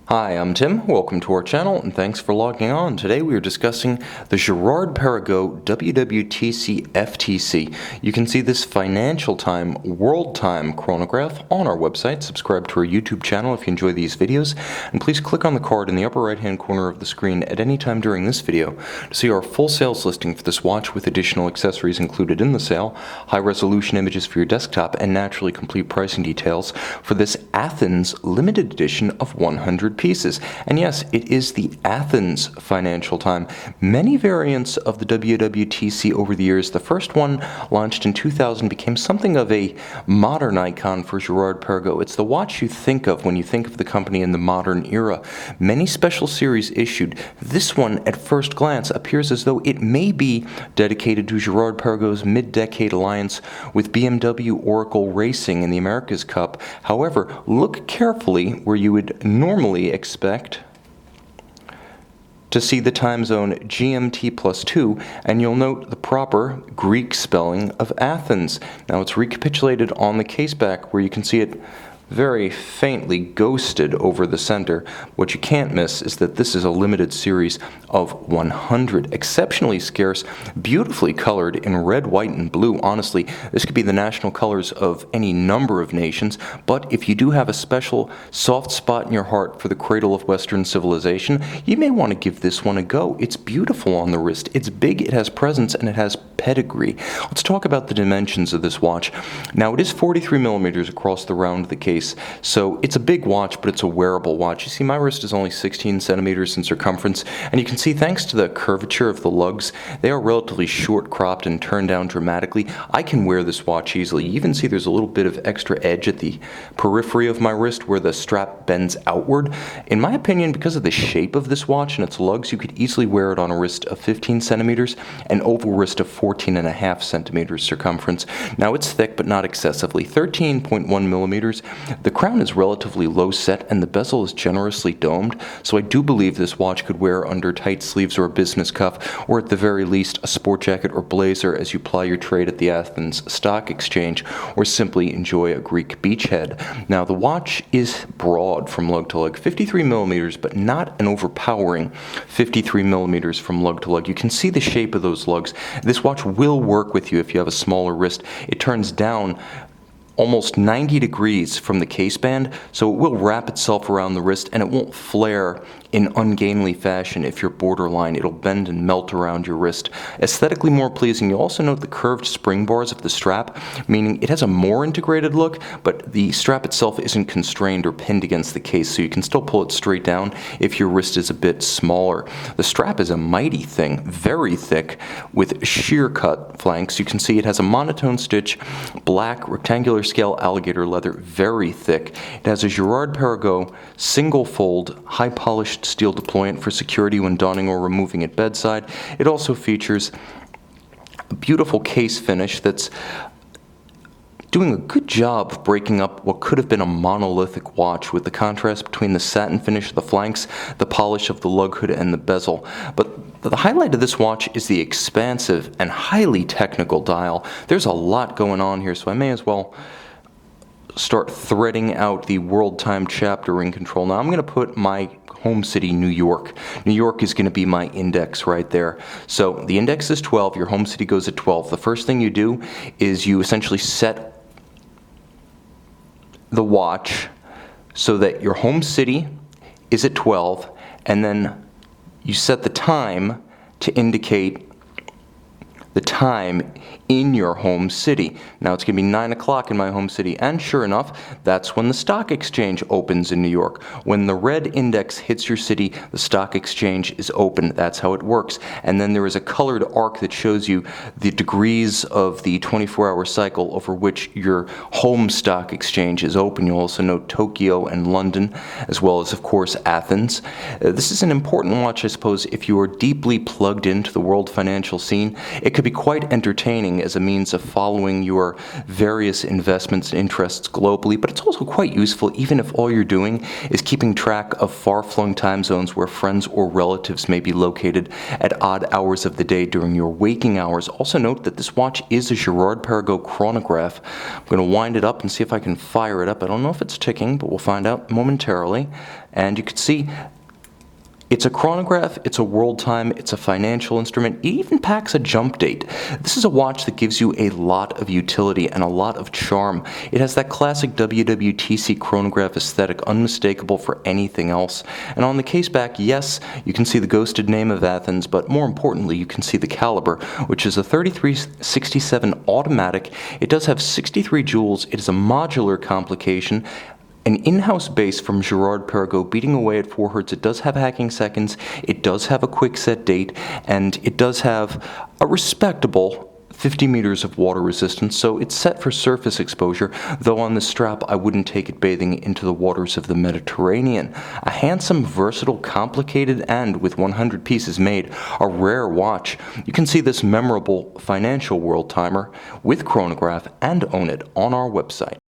Hi, I'm Tim. Welcome to our channel and thanks for logging on. Today we are discussing the Girard-Perregaux WW.TC FTC. You can see this Financial Time World Time chronograph on our website. Subscribe to our YouTube channel if you enjoy these videos, and please click on the card in the upper right hand corner of the screen at any time during this video to see our full sales listing for this watch with additional accessories included in the sale, high resolution images for your desktop, and naturally complete pricing details for this Athens limited edition of 100 pieces. And yes, it is the Athens Financial Time. Many variants of the WW.TC over the years. The first one, launched in 2000, became something of a modern icon for Girard-Perregaux. It's the watch you think of when you think of the company in the modern era. Many special series issued. This one, at first glance, appears as though it may be dedicated to Girard-Perregaux's mid-decade alliance with BMW Oracle Racing in the America's Cup. However, look carefully where you would normally expect to see the time zone GMT+2, and you'll note the proper Greek spelling of Athens. Now it's recapitulated on the case back where you can see it very faintly ghosted over the center. What you can't miss is that this is a limited series of 100, exceptionally scarce, beautifully colored in red, white, and blue. Honestly, this could be the national colors of any number of nations, but if you do have a special soft spot in your heart for the cradle of Western civilization, you may want to give this one a go. It's beautiful on the wrist, it's big, it has presence, and it has pedigree. Let's talk about the dimensions of this watch. Now, it is 43 millimeters across the round of the case, so it's a big watch, but it's a wearable watch. You see, my wrist is only 16 centimeters in circumference, and you can see, thanks to the curvature of the lugs, they are relatively short cropped and turned down dramatically. I can wear this watch easily. You even see there's a little bit of extra edge at the periphery of my wrist where the strap bends outward. In my opinion, because of the shape of this watch and its lugs, you could easily wear it on a wrist of 15 centimeters, an oval wrist of 14.5 centimeters circumference. Now, it's thick, but not excessively, 13.1 millimeters. The crown is relatively low set and the bezel is generously domed, so I do believe this watch could wear under tight sleeves or a business cuff, or at the very least a sport jacket or blazer as you ply your trade at the Athens Stock Exchange, or simply enjoy a Greek beachhead. Now, the watch is broad from lug to lug, 53 millimeters, but not an overpowering 53 millimeters from lug to lug. You can see the shape of those lugs. This watch will work with you if you have a smaller wrist. It turns down almost 90 degrees from the case band, so it will wrap itself around the wrist and it won't flare in ungainly fashion if you're borderline. It'll bend and melt around your wrist. Aesthetically more pleasing. You'll also note the curved spring bars of the strap, meaning it has a more integrated look, but the strap itself isn't constrained or pinned against the case, so you can still pull it straight down if your wrist is a bit smaller. The strap is a mighty thing, very thick, with sheer cut flanks. You can see it has a monotone stitch, black rectangular scale alligator leather, very thick. It has a Girard-Perregaux single fold, high polished steel deployant for security when donning or removing at bedside. It also features a beautiful case finish that's doing a good job of breaking up what could have been a monolithic watch with the contrast between the satin finish of the flanks, the polish of the lug hood, and the bezel. But the highlight of this watch is the expansive and highly technical dial. There's a lot going on here, so I may as well start threading out the World Time Chapter ring control. Now, I'm going to put my home city, New York. New York is going to be my index right there. So the index is 12, your home city goes at 12. The first thing you do is you essentially set the watch so that your home city is at 12, and then you set the time to indicate the time in your home city. Now, it's going to be 9 o'clock in my home city, and sure enough, that's when the stock exchange opens in New York. When the red index hits your city, the stock exchange is open. That's how it works. And then there is a colored arc that shows you the degrees of the 24-hour cycle over which your home stock exchange is open. You'll also note Tokyo and London, as well as, of course, Athens. This is an important watch, I suppose, if you are deeply plugged into the world financial scene. It could be quite entertaining trading as a means of following your various investments and interests globally, but it's also quite useful even if all you're doing is keeping track of far-flung time zones where friends or relatives may be located at odd hours of the day during your waking hours. Also note that this watch is a Girard-Perregaux chronograph. I'm going to wind it up and see if I can fire it up. I don't know if it's ticking, but we'll find out momentarily. And you can see it's a chronograph, it's a world time, it's a financial instrument, it even packs a jump date. This is a watch that gives you a lot of utility and a lot of charm. It has that classic WW.TC Chronograph aesthetic, unmistakable for anything else. And on the case back, yes, you can see the ghosted name of Athens, but more importantly, you can see the caliber, which is a 3367 automatic. It does have 63 jewels. It is a modular complication. An in-house base from Girard-Perregaux beating away at 4 Hz. It does have hacking seconds, it does have a quick set date, and it does have a respectable 50 meters of water resistance, so it's set for surface exposure, though on the strap I wouldn't take it bathing into the waters of the Mediterranean. A handsome, versatile, complicated, and with 100 pieces made, a rare watch. You can see this memorable financial world timer with chronograph and own it on our website.